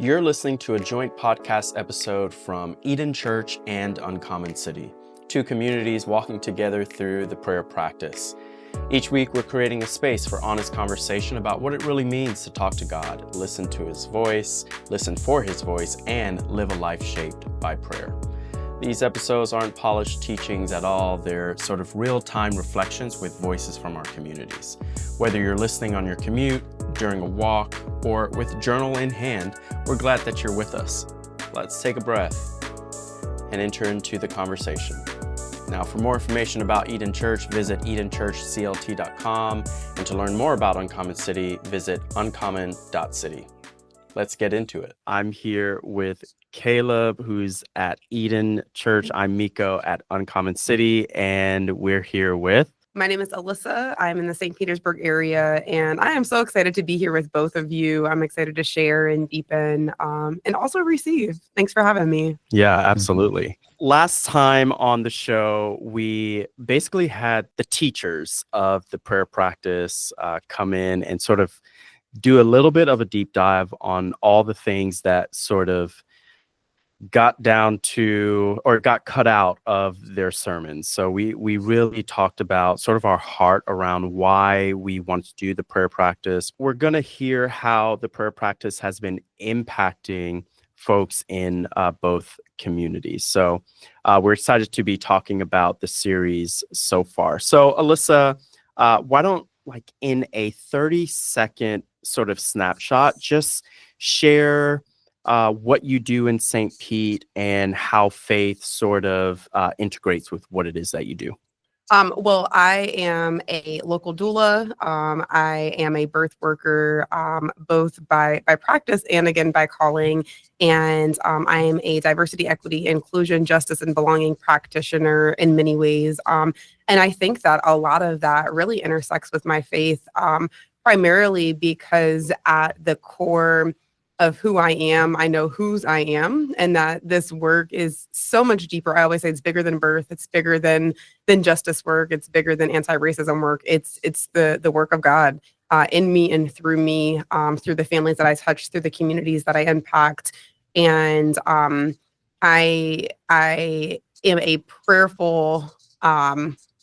You're listening to a joint podcast episode from Eden Church and Uncommon City, two communities walking together through the prayer practice. Each week, we're creating a space for honest conversation about what it really means to talk to God, listen to His voice, listen for His voice, and live a life shaped by prayer. These episodes aren't polished teachings at all. They're sort of real-time reflections with voices from our communities. Whether you're listening on your commute, during a walk, or with journal in hand, we're glad that you're with us. Let's take a breath and enter into the conversation. Now, for more information about Eden Church, visit edenchurchclt.com, and to learn more about Uncommon City, visit uncommon.city. Let's get into it. I'm here with Caleb, who's at Eden Church. I'm Miko at Uncommon City, and we're here with... My name is Alyssa. I'm in the St. Petersburg area, and I am so excited to be here with both of you. I'm excited to share and deepen and also receive. Thanks for having me. Yeah, absolutely. Last time on the show, we basically had the teachers of the prayer practice come in and sort of do a little bit of a deep dive on all the things that sort of got down to or got cut out of their sermons. So we really talked about sort of our heart around why we want to do the prayer practice. We're going to hear how the prayer practice has been impacting folks in both communities. So we're excited to be talking about the series so far. So Alyssa, why don't, like, in a 30-second sort of snapshot, just share what you do in St. Pete and how faith sort of integrates with what it is that you do. Well, I am a local doula. I am a birth worker, both by practice and again by calling. And I am a diversity, equity, inclusion, justice, and belonging practitioner in many ways. And I think that a lot of that really intersects with my faith, primarily because at the core of who I am, I know whose I am, and that this work is so much deeper. I always say it's bigger than birth. It's bigger than justice work. It's bigger than anti-racism work. It's the work of God in me and through me, through the families that I touch, through the communities that I impact. And I am a prayerful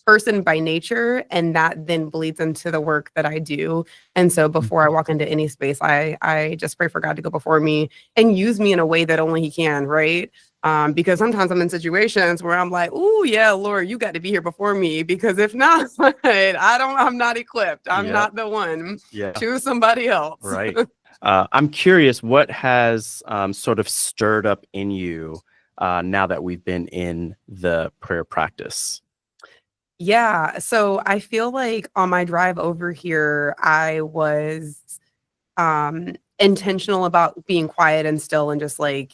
person by nature, and that then bleeds into the work that I do. And so before I walk into any space, I just pray for God to go before me and use me in a way that only He can, right? Because sometimes I'm in situations where I'm like, "Oh yeah, Lord, you got to be here before me, because if not, I'm not equipped. I'm not the one. Yeah. Choose somebody else." Right. I'm curious, what has sort of stirred up in you now that we've been in the prayer practice? Yeah, so I feel like on my drive over here, I was intentional about being quiet and still and just like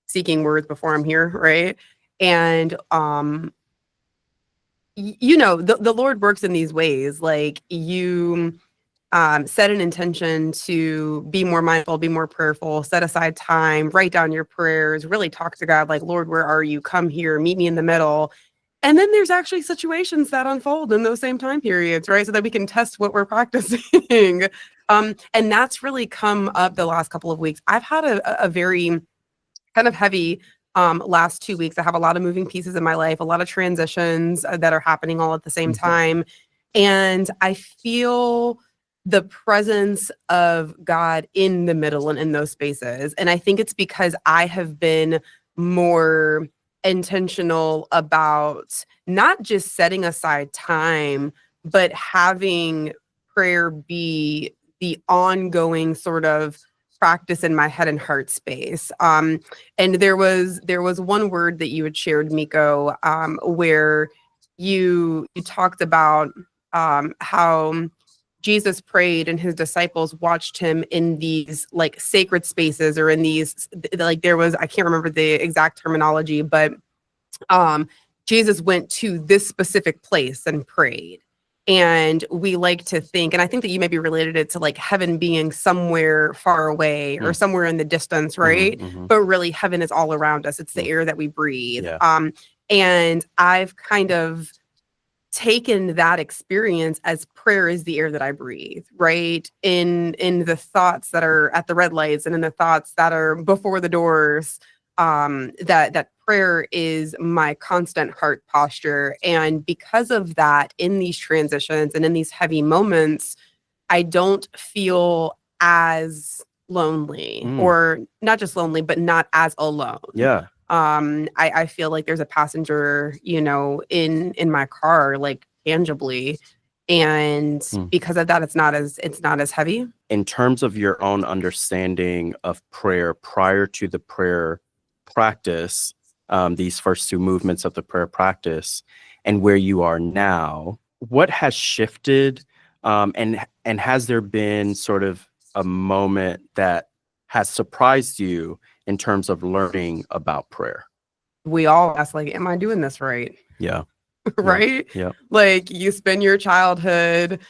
seeking words before I'm here, right? And the Lord works in these ways. Like, you set an intention to be more mindful, be more prayerful, set aside time, write down your prayers, really talk to God like, "Lord, where are you? Come here, meet me in the middle." And then there's actually situations that unfold in those same time periods, right? So that we can test what we're practicing. And that's really come up the last couple of weeks. I've had a very kind of heavy last 2 weeks. I have a lot of moving pieces in my life, a lot of transitions that are happening all at the same time. And I feel the presence of God in the middle and in those spaces. And I think it's because I have been more intentional about not just setting aside time, but having prayer be the ongoing sort of practice in my head and heart space. And there was one word that you had shared, Miko, where you talked about how Jesus prayed and His disciples watched Him in these like sacred spaces, or in these, like, there was, I can't remember the exact terminology, but Jesus went to this specific place and prayed. And we like to think, and I think that you maybe related it to like heaven being somewhere far away or somewhere in the distance, right? But really heaven is all around us. It's the air that we breathe. Yeah. And I've kind of taken that experience as prayer is the air that I breathe, right? In the thoughts that are at the red lights and in the thoughts that are before the doors, that prayer is my constant heart posture. And because of that, in these transitions and in these heavy moments, I don't feel as lonely, or not just lonely, but not as alone. Yeah. I feel like there's a passenger, in my car, like tangibly. And because of that, it's not as heavy. In terms of your own understanding of prayer prior to the prayer practice, these first two movements of the prayer practice, and where you are now, what has shifted? And has there been sort of a moment that has surprised you in terms of learning about prayer? We all ask, like, am I doing this right? Yeah. Right? Yeah. Like, you spend your childhood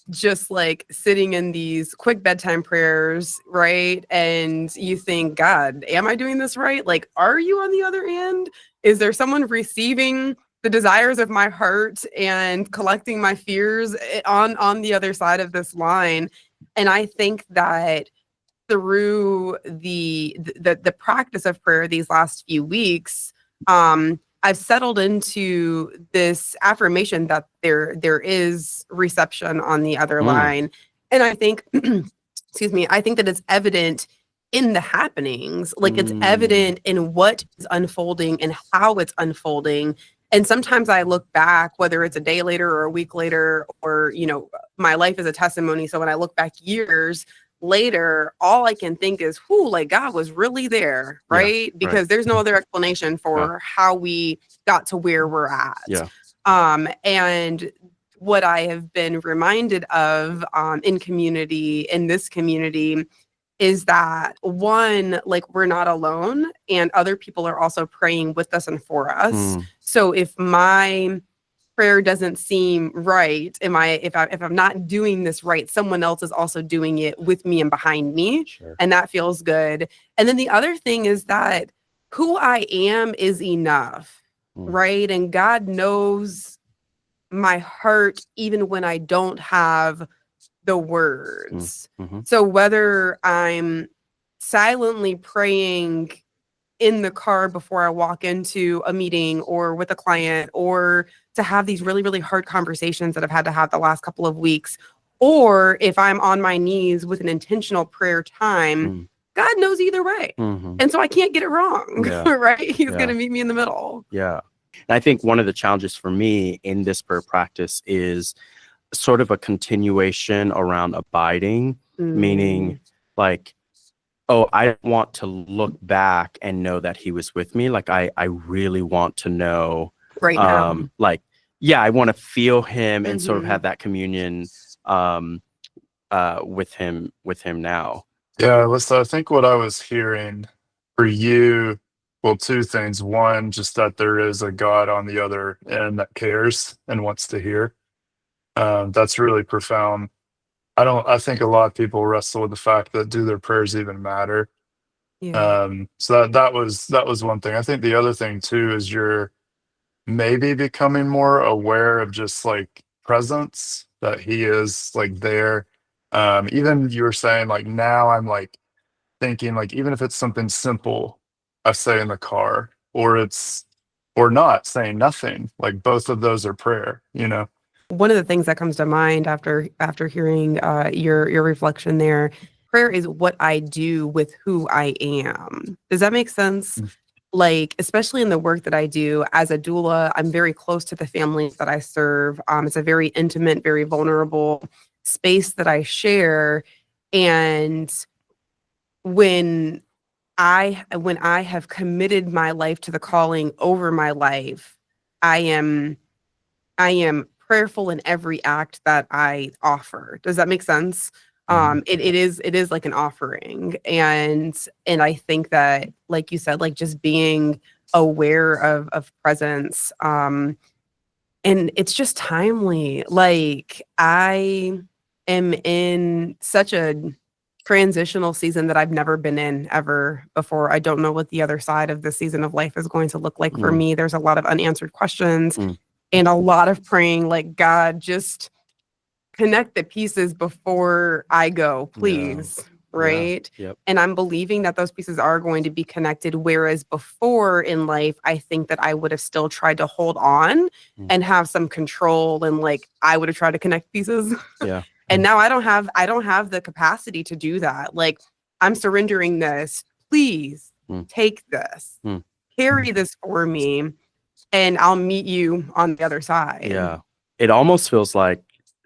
just like sitting in these quick bedtime prayers, right? And you think, God, am I doing this right? Like, are you on the other end? Is there someone receiving the desires of my heart and collecting my fears on the other side of this line? And I think that through the practice of prayer these last few weeks, I've settled into this affirmation that there is reception on the other line. And I think, excuse me, I think that it's evident in the happenings, like it's evident in what is unfolding and how it's unfolding. And sometimes I look back, whether it's a day later or a week later, or, my life is a testimony. So when I look back years later, all I can think is, like God was really there, right? Yeah, because there's no other explanation for how we got to where we're at. Yeah. And what I have been reminded of in this community, is that one, like, we're not alone, and other people are also praying with us and for us. So if my prayer doesn't seem right, if I'm not doing this right, someone else is also doing it with me and behind me. Sure. And that feels good. And then the other thing is that who I am is enough, right? And God knows my heart even when I don't have the words. So whether I'm silently praying in the car before I walk into a meeting or with a client, or to have these really, really hard conversations that I've had to have the last couple of weeks, or if I'm on my knees with an intentional prayer time, God knows either way. And so I can't get it wrong, right? He's going to meet me in the middle. Yeah. And I think one of the challenges for me in this prayer practice is sort of a continuation around abiding, meaning like, I want to look back and know that he was with me. Like, I really want to know right now. I want to feel him and sort of have that communion with him now. Yeah, Alyssa, I think what I was hearing for you, well, two things. One, just that there is a God on the other end that cares and wants to hear. That's really profound. I think a lot of people wrestle with the fact that, do their prayers even matter? Yeah. So that was one thing. I think the other thing too is you're maybe becoming more aware of just like presence, that he is like there. Even you were saying, like, now I'm like thinking, like, even if it's something simple I say in the car, or not saying nothing, like both of those are prayer, One of the things that comes to mind after hearing your reflection there, prayer is what I do with who I am. Does that make sense? Like, especially in the work that I do as a doula, I'm very close to the families that I serve. It's a very intimate, very vulnerable space that I share. And when I have committed my life to the calling over my life, I am prayerful in every act that I offer. Does that make sense? It is like an offering. And I think that, like you said, like just being aware of presence. And it's just timely. Like, I am in such a transitional season that I've never been in ever before. I don't know what the other side of the season of life is going to look like for me. There's a lot of unanswered questions. and a lot of praying, like, God, just connect the pieces before I go, please. Right. Yep. And I'm believing that those pieces are going to be connected. Whereas before in life, I think that I would have still tried to hold on and have some control, and like I would have tried to connect pieces. Yeah. And now I don't have the capacity to do that. Like, I'm surrendering this. Please take this, carry this for me, and I'll meet you on the other side. Yeah. It almost feels like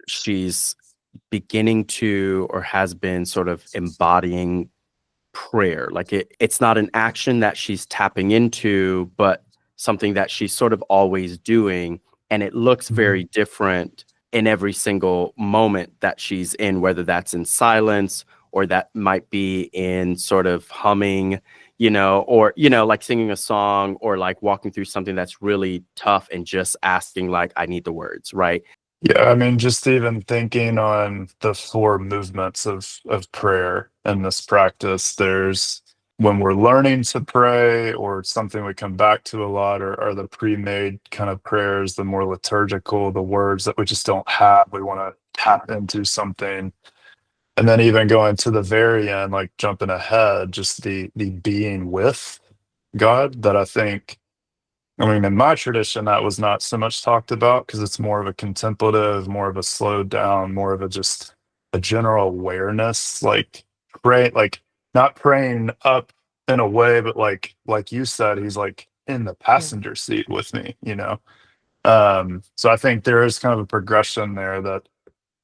she's beginning to, or has been sort of embodying prayer. Like it's not an action that she's tapping into, but something that she's sort of always doing. And it looks very different in every single moment that she's in, whether that's in silence or that might be in sort of humming, or, like singing a song, or like walking through something that's really tough and just asking, like, I need the words, right? Yeah, I mean, just even thinking on the 4 movements of prayer in this practice, there's when we're learning to pray, or something we come back to a lot, are the pre-made kind of prayers, the more liturgical, the words that we just don't have. We want to tap into something. And then even going to the very end, like jumping ahead, just the being with God, that I think, I mean, in my tradition, that was not so much talked about, because it's more of a contemplative, more of a slowed down, more of a just a general awareness, like pray, like not praying up in a way, but like you said, he's like in the passenger seat with me, So I think there is kind of a progression there that,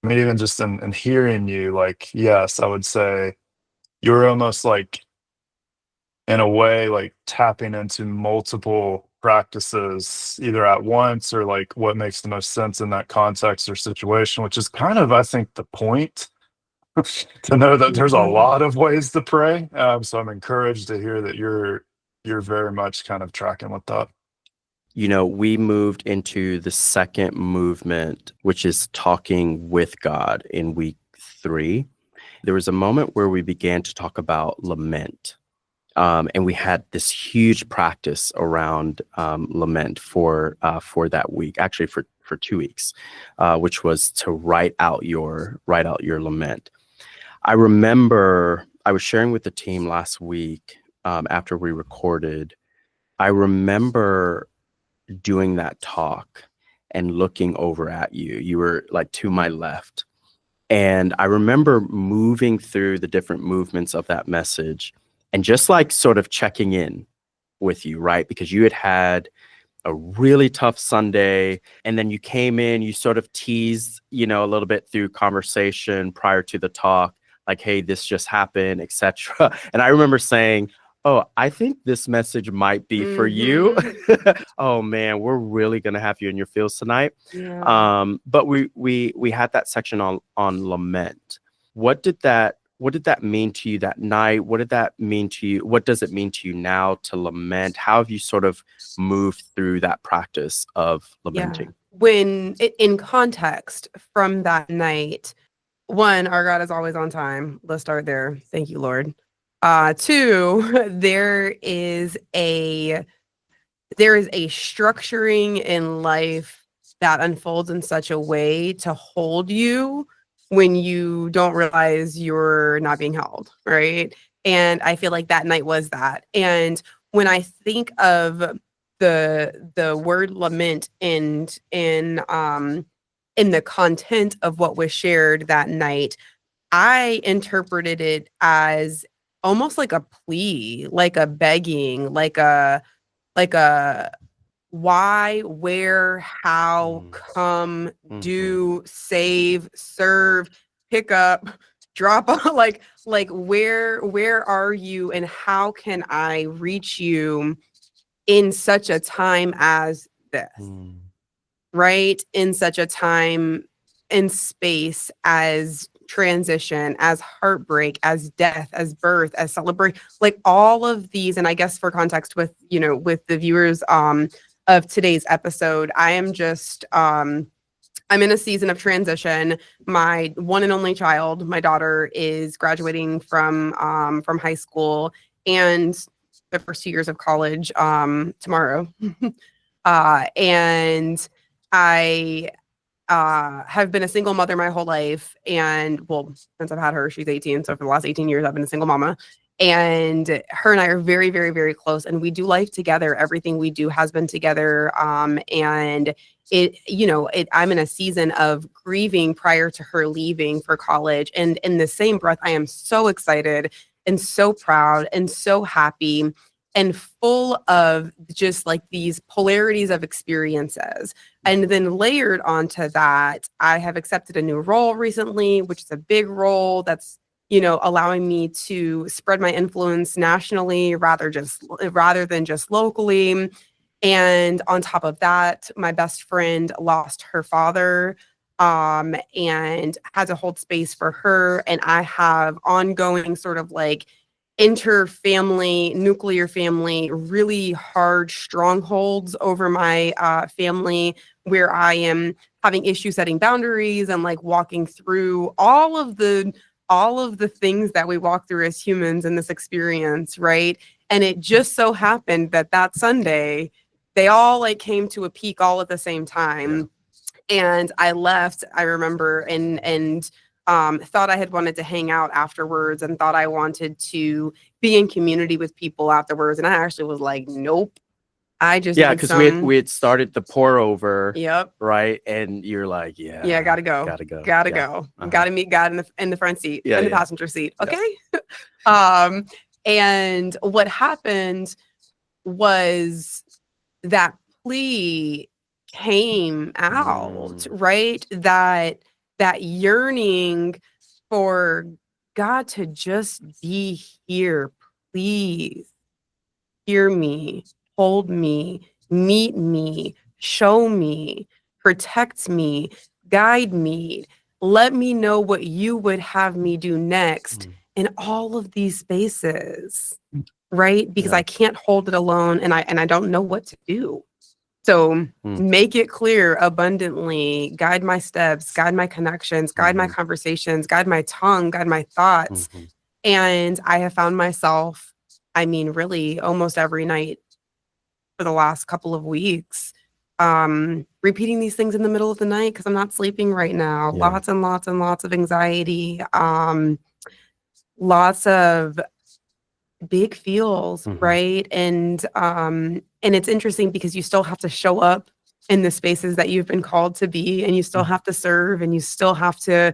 I mean, even just in hearing you, like, yes, I would say you're almost like, in a way, like tapping into multiple practices either at once, or like what makes the most sense in that context or situation, which is kind of, I think, the point to know that there's a lot of ways to pray. So I'm encouraged to hear that you're very much kind of tracking with that. We moved into the second movement, which is talking with God, in week 3. There was a moment where we began to talk about lament. And we had this huge practice around lament for that week, actually for 2 weeks, which was to write out your lament. I remember I was sharing with the team last week after we recorded. I remember doing that talk and looking over at you. You were like to my left. And I remember moving through the different movements of that message and just like sort of checking in with you, right? Because you had a really tough Sunday, and then you came in, you sort of teased, a little bit through conversation prior to the talk, like, hey, this just happened, etc. And I remember saying, oh, I think this message might be for you. Oh man, we're really gonna have you in your feels tonight. Yeah. But we had that section on lament. What did that mean to you that night? What did that mean to you? What does it mean to you now to lament? How have you sort of moved through that practice of lamenting? Yeah. When in context from that night, 1, our God is always on time. Let's start there. Thank you, Lord. 2, there is a structuring in life that unfolds in such a way to hold you when you don't realize you're not being held, right? And I feel like that night was that. And when I think of the word lament and in the content of what was shared that night, I interpreted it as almost like a plea, like a begging, like a why, where, how, come, do, save, serve, pick up, drop off, like where are you, and how can I reach you in such a time as this? Right? In such a time and space as transition, as heartbreak, as death, as birth, as celebration, like all of these. And I guess for context with, with the viewers of today's episode, I am just I'm in a season of transition. My one and only child, my daughter, is graduating from high school and the first 2 years of college tomorrow. And I have been a single mother my whole life. And well, since I've had her, she's 18. So for the last 18 years, I've been a single mama. And her and I are very, very, very close. And we do life together. Everything we do has been together. And I'm in a season of grieving prior to her leaving for college. And in the same breath, I am so excited and so proud and so happy and full of just like these polarities of experiences. And then layered onto that, I have accepted a new role recently, which is a big role that's, allowing me to spread my influence nationally rather than just locally. And on top of that, my best friend lost her father, and had to hold space for her. And I have ongoing sort of like inter-family, nuclear family, really hard strongholds over my family, where I am having issues setting boundaries and like walking through all of the things that we walk through as humans in this experience, right? And it just so happened that Sunday, they all like came to a peak all at the same time. Yeah. And I left, I remember, and thought I had wanted to hang out afterwards and thought I wanted to be in community with people afterwards. And I actually was like, nope. I just because we had started the pour over. Yep. Right. And you're like, yeah, gotta go. Gotta meet God in the front seat, in the passenger seat. Okay. Yeah. And what happened was that plea came out, right? That yearning for God to just be here. Please hear me, hold me, meet me, show me, protect me, guide me, let me know what you would have me do next in all of these spaces, right? Because I can't hold it alone, and I don't know what to do. So make it clear abundantly, guide my steps, guide my connections, guide my conversations, guide my tongue, guide my thoughts. And I have found myself, really almost every night for the last couple of weeks, repeating these things in the middle of the night because I'm not sleeping right now. Yeah. Lots and lots and lots of anxiety, lots of big feels, right? And it's interesting because you still have to show up in the spaces that you've been called to be, and you still have to serve, and you still have to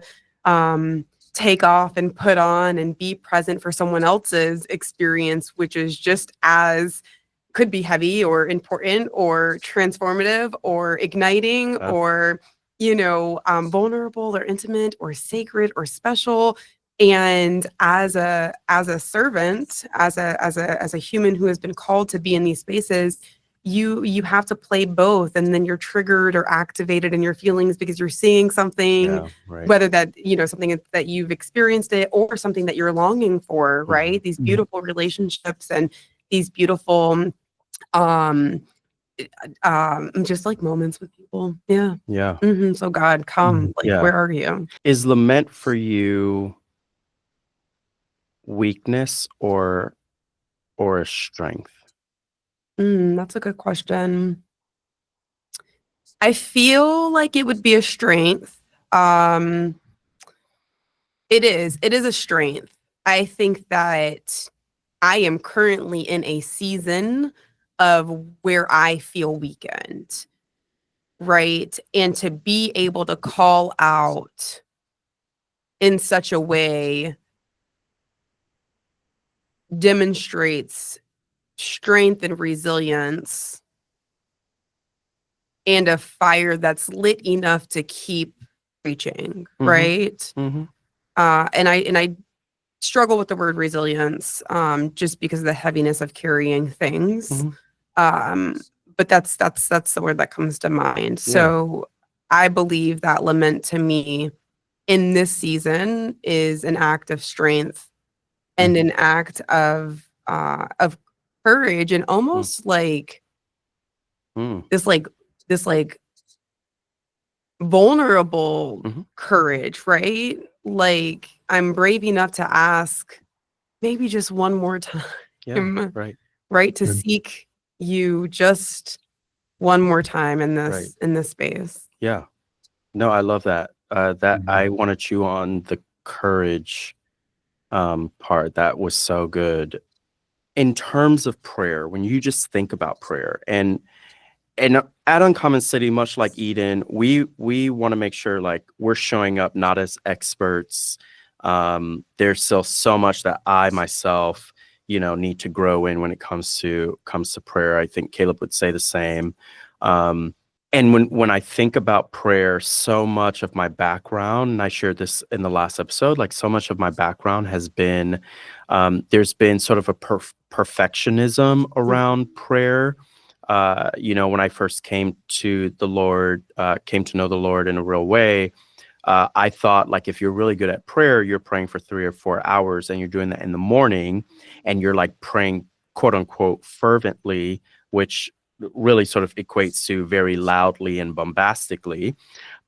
take off and put on and be present for someone else's experience, which is just as could be heavy or important or transformative or igniting or vulnerable or intimate or sacred or special. And as a servant, as a human who has been called to be in these spaces, you have to play both, and then you're triggered or activated in your feelings because you're seeing something, whether that something that you've experienced it or something that you're longing for, right? These beautiful relationships and these beautiful just like moments with people. So God, come, where are you? Is lament for you weakness or a strength? That's a good question. I feel like it would be a strength. It is a strength. I think that I am currently in a season of where I feel weakened, right? And to be able to call out in such a way demonstrates strength and resilience and a fire that's lit enough to keep reaching, right? And I struggle with the word resilience, just because of the heaviness of carrying things. But that's the word that comes to mind. So I believe that lament to me in this season is an act of strength and an act of courage, and almost like this vulnerable courage, right? Like I'm brave enough to ask maybe just one more time, right? To seek you just one more time in Right. this space. Yeah. No, I love that. That Mhm. I want to chew on the courage part. That was so good. In terms of prayer, when you just think about prayer, and at Uncommon City, much like Eden, we want to make sure like we're showing up not as experts. There's still so much that I myself, need to grow in when it comes to prayer. I think Caleb would say the same. And when I think about prayer, so much of my background, and I shared this in the last episode, like so much of my background has been, there's been sort of a perfectionism around prayer. When I first came to the Lord, came to know the Lord in a real way, I thought like if you're really good at prayer, you're praying for 3 or 4 hours and you're doing that in the morning and you're like praying quote unquote fervently, which really sort of equates to very loudly and bombastically,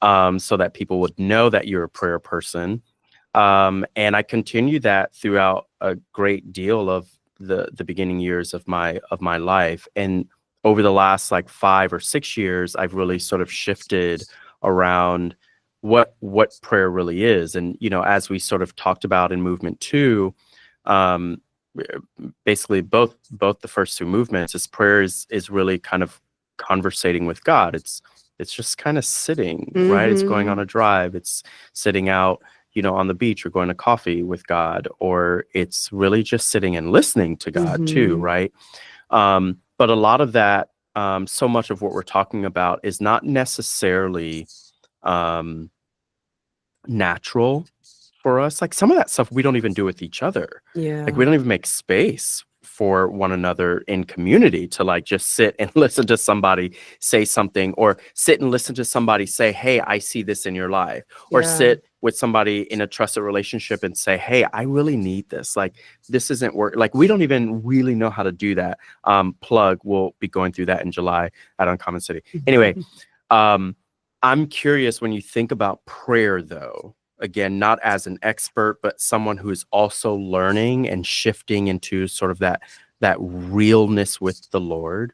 so that people would know that you're a prayer person. And I continued that throughout a great deal of the beginning years of my life. And over the last like 5 or 6 years, I've really sort of shifted around what prayer really is. And as we sort of talked about in movement 2, um, basically both the first 2 movements is prayer is really kind of conversating with God. It's just kind of sitting, right? It's going on a drive. It's sitting out, on the beach or going to coffee with God, or it's really just sitting and listening to God too, right? But a lot of that, so much of what we're talking about is not necessarily natural for us. Like some of that stuff we don't even do with each other. Yeah. Like we don't even make space for one another in community to like just sit and listen to somebody say something, or sit and listen to somebody say, hey, I see this in your life, or sit with somebody in a trusted relationship and say, hey, I really need this. Like this isn't work. Like we don't even really know how to do that. Plug, we'll be going through that in July at Uncommon City. Anyway, I'm curious when you think about prayer, though, again, not as an expert, but someone who is also learning and shifting into sort of that realness with the Lord.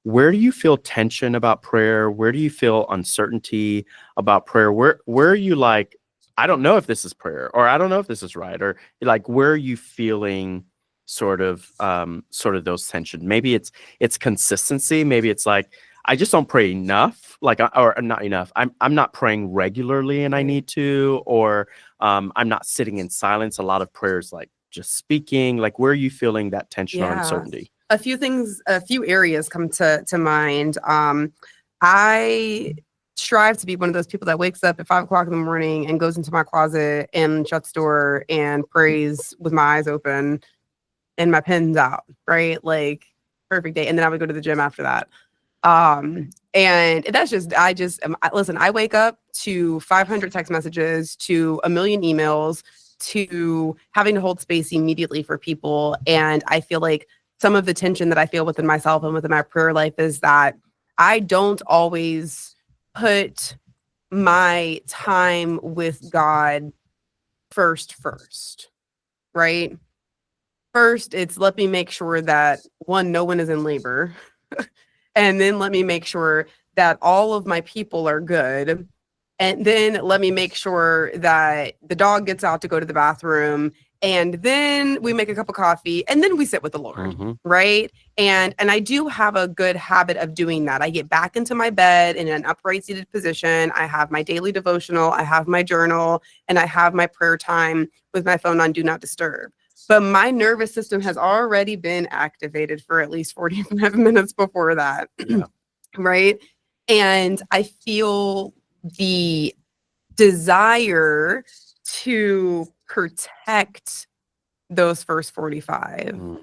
Where do you feel tension about prayer? Where do you feel uncertainty about prayer? Where are you like, I don't know if this is prayer, or I don't know if this is right, or like where are you feeling sort of those tensions? Maybe it's consistency. Maybe it's like I just don't pray enough, like or not enough. I'm not praying regularly and I need to, or I'm not sitting in silence. A lot of prayers like just speaking. Like where are you feeling that tension or uncertainty? A few areas come to mind. I strive to be one of those people that wakes up at 5 o'clock in the morning and goes into my closet and shuts the door and prays with my eyes open and my pen's out, right? Like perfect day. And then I would go to the gym after that. And that's just, listen, I wake up to 500 text messages, to a million emails, to having to hold space immediately for people. And I feel like some of the tension that I feel within myself and within my prayer life is that I don't always put my time with God first, right? First, it's let me make sure that one, no one is in labor. And then let me make sure that all of my people are good. And then let me make sure that the dog gets out to go to the bathroom. And then we make a cup of coffee and then we sit with the Lord, right? And I do have a good habit of doing that. I get back into my bed in an upright seated position. I have my daily devotional, I have my journal, and I have my prayer time with my phone on Do Not Disturb. But my nervous system has already been activated for at least 45 minutes before that, right? And I feel the desire to protect those first 45.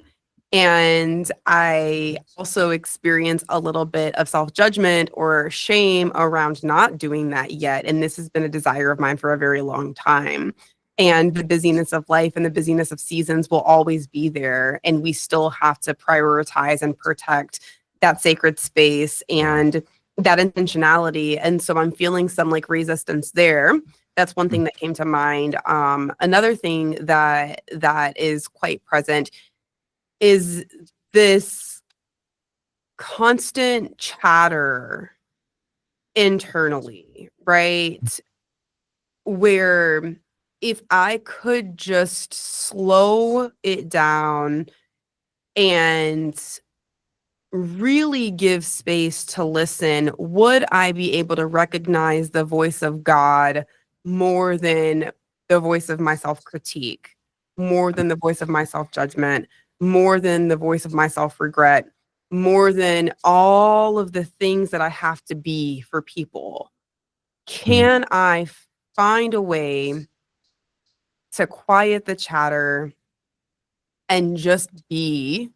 And I also experience a little bit of self-judgment or shame around not doing that yet. And this has been a desire of mine for a very long time. And the busyness of life and the busyness of seasons will always be there. And we still have to prioritize and protect that sacred space and that intentionality. And so I'm feeling some like resistance there. That's one thing that came to mind. Another thing that is quite present is this constant chatter internally, right? Where if I could just slow it down and really give space to listen, would I be able to recognize the voice of God more than the voice of my self-critique, more than the voice of my self-judgment, more than the voice of my self-regret, more than all of the things that I have to be for people? Can I find a way to quiet the chatter and just be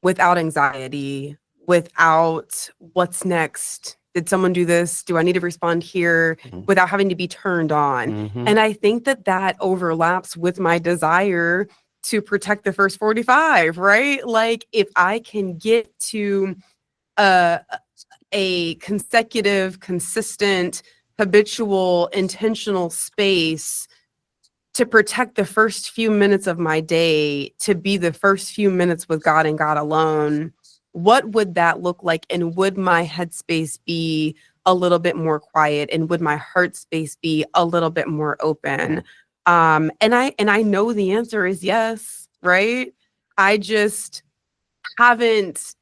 without anxiety, without what's next? Did someone do this? Do I need to respond here? Without having to be turned on. Mm-hmm. And I think that that overlaps with my desire to protect the first 45, right? Like if I can get to a consecutive, consistent, habitual, intentional space to protect the first few minutes of my day, to be the first few minutes with God and God alone, what would that look like? And would my headspace be a little bit more quiet? And would my heart space be a little bit more open? And I know the answer is yes, right? I just haven't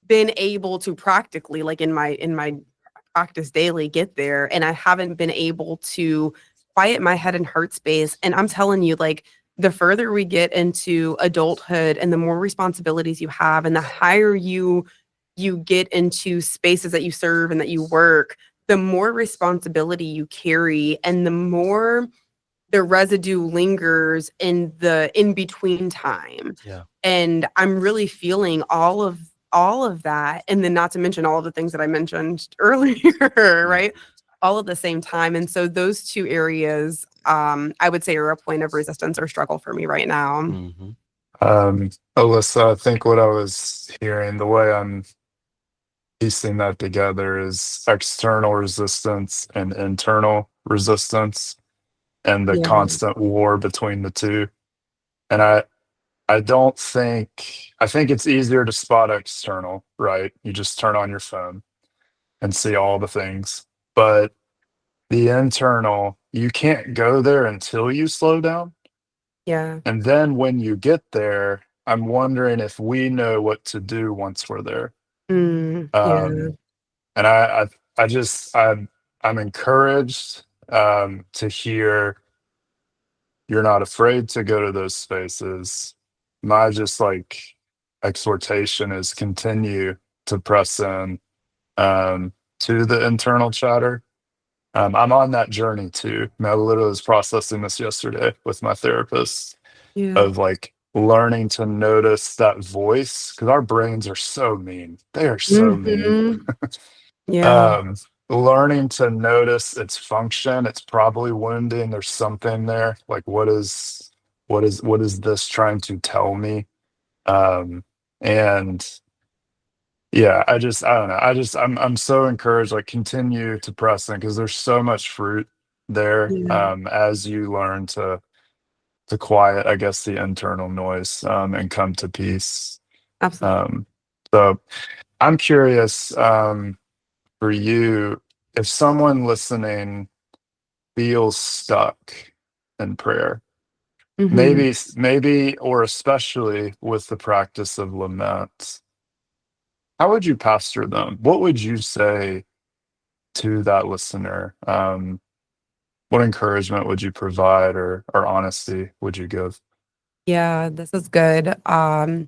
been able to practically, like in my practice daily, get there. And I haven't been able to quiet my head and heart space. And I'm telling you, like, the further we get into adulthood and the more responsibilities you have and the higher you get into spaces that you serve and that you work, the more responsibility you carry and the more the residue lingers in the in between time. Yeah. And I'm really feeling all of that, and then not to mention all of the things that I mentioned earlier, right? All at the same time. And so those two areas, I would say, are a point of resistance or struggle for me right now. Mm-hmm. Alyssa, I think what I was hearing, the way I'm piecing that together is external resistance and internal resistance and the Yeah. constant war between the two. And I don't think, I think it's easier to spot external, right? You just turn on your phone and see all the things. But the internal, you can't go there until you slow down. Yeah. And then when you get there, I'm wondering if we know what to do once we're there. Yeah. And I just, I'm encouraged to hear you're not afraid to go to those spaces. My just like exhortation is continue to press in to the internal chatter. I'm on that journey too. I literally was processing this yesterday with my therapist Yeah. of like learning to notice that voice because our brains are so mean. They are so mean. Yeah. Learning to notice its function. It's probably wounding. There's something there. Like what is this trying to tell me? And yeah, I don't know. I'm so encouraged, like continue to press in because there's so much fruit there Yeah. as you learn to quiet, I guess, the internal noise and come to peace. Absolutely. So I'm curious for you, if someone listening feels stuck in prayer, Mm-hmm. maybe or especially with the practice of lament, how would you pastor them? What would you say to that listener? What encouragement would you provide or honesty would you give? Yeah, this is good. I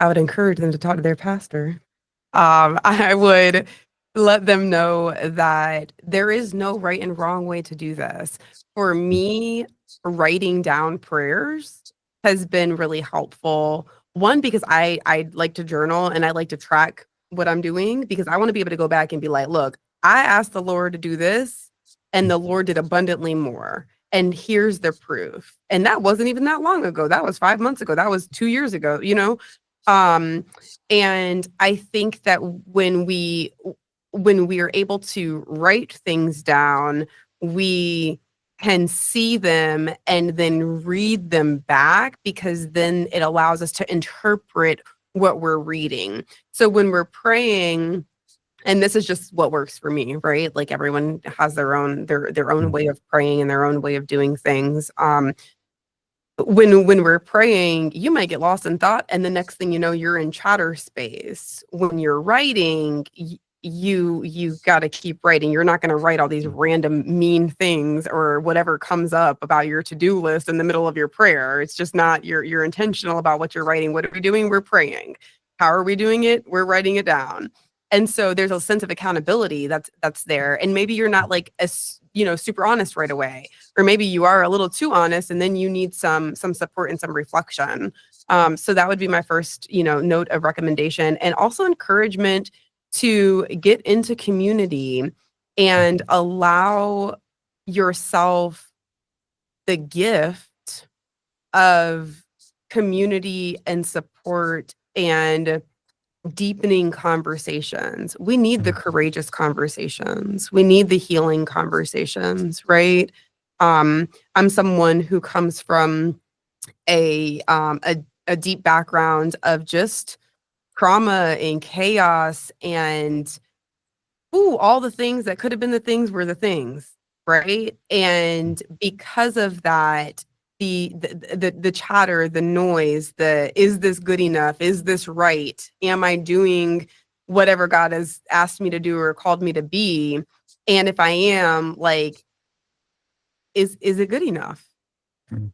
would encourage them to talk to their pastor. I would let them know that there is no right and wrong way to do this. For me, writing down prayers has been really helpful. One, because I like to journal and I like to track what I'm doing because I want to be able to go back and be like, look, I asked the Lord to do this, and the Lord did abundantly more. And here's the proof. And that wasn't even that long ago. That was 5 months ago. That was 2 years ago, you know? And I think that when we are able to write things down, we can see them and then read them back because then it allows us to interpret what we're reading. So when we're praying, and this is just what works for me, right? Like everyone has their own way of praying and their own way of doing things. When we're praying, you might get lost in thought, and the next thing you know, you're in chatter space. When you're writing, you got to keep writing. You're not going to write all these random mean things or whatever comes up about your to-do list in the middle of your prayer. It's just not, you're intentional about what you're writing. What are we doing? We're praying. How are we doing it? We're writing it down. And so there's a sense of accountability that's there. And maybe you're not like super honest right away, or maybe you are a little too honest, and then you need some support and some reflection. So that would be my first note of recommendation, and also encouragement to get into community and allow yourself the gift of community and support and deepening conversations. We need the courageous conversations. We need the healing conversations, right? I'm someone who comes from a deep background of just trauma and chaos, and all the things that could have been the things were the things, right? And because of that, the chatter, the noise, is this good enough? Is this right? Am I doing whatever God has asked me to do or called me to be? And if I am, like, is it good enough?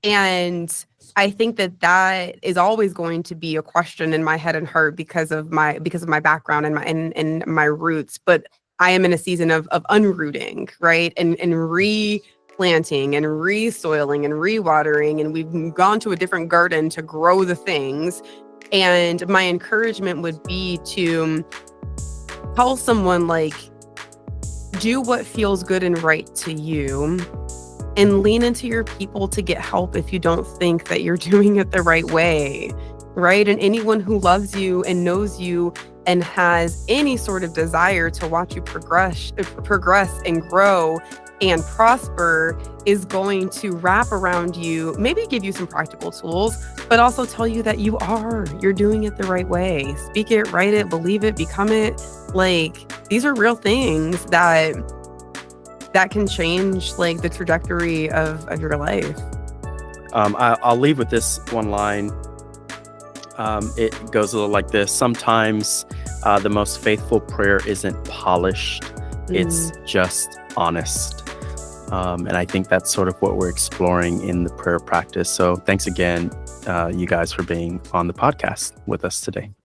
And I think that is always going to be a question in my head and heart because of my background and my roots. But I am in a season of unrooting, right? And replanting and resoiling and rewatering, and we've gone to a different garden to grow the things. And my encouragement would be to tell someone, like, do what feels good and right to you, and lean into your people to get help if you don't think that you're doing it the right way, right? And anyone who loves you and knows you and has any sort of desire to watch you progress and grow and prosper is going to wrap around you, maybe give you some practical tools, but also tell you that you're doing it the right way. Speak it, write it, believe it, become it. Like, these are real things that can change, like, the trajectory of your life. I'll leave with this one line. It goes a little like this. Sometimes the most faithful prayer isn't polished. It's just honest. And I think that's sort of what we're exploring in the prayer practice. So thanks again, you guys, for being on the podcast with us today.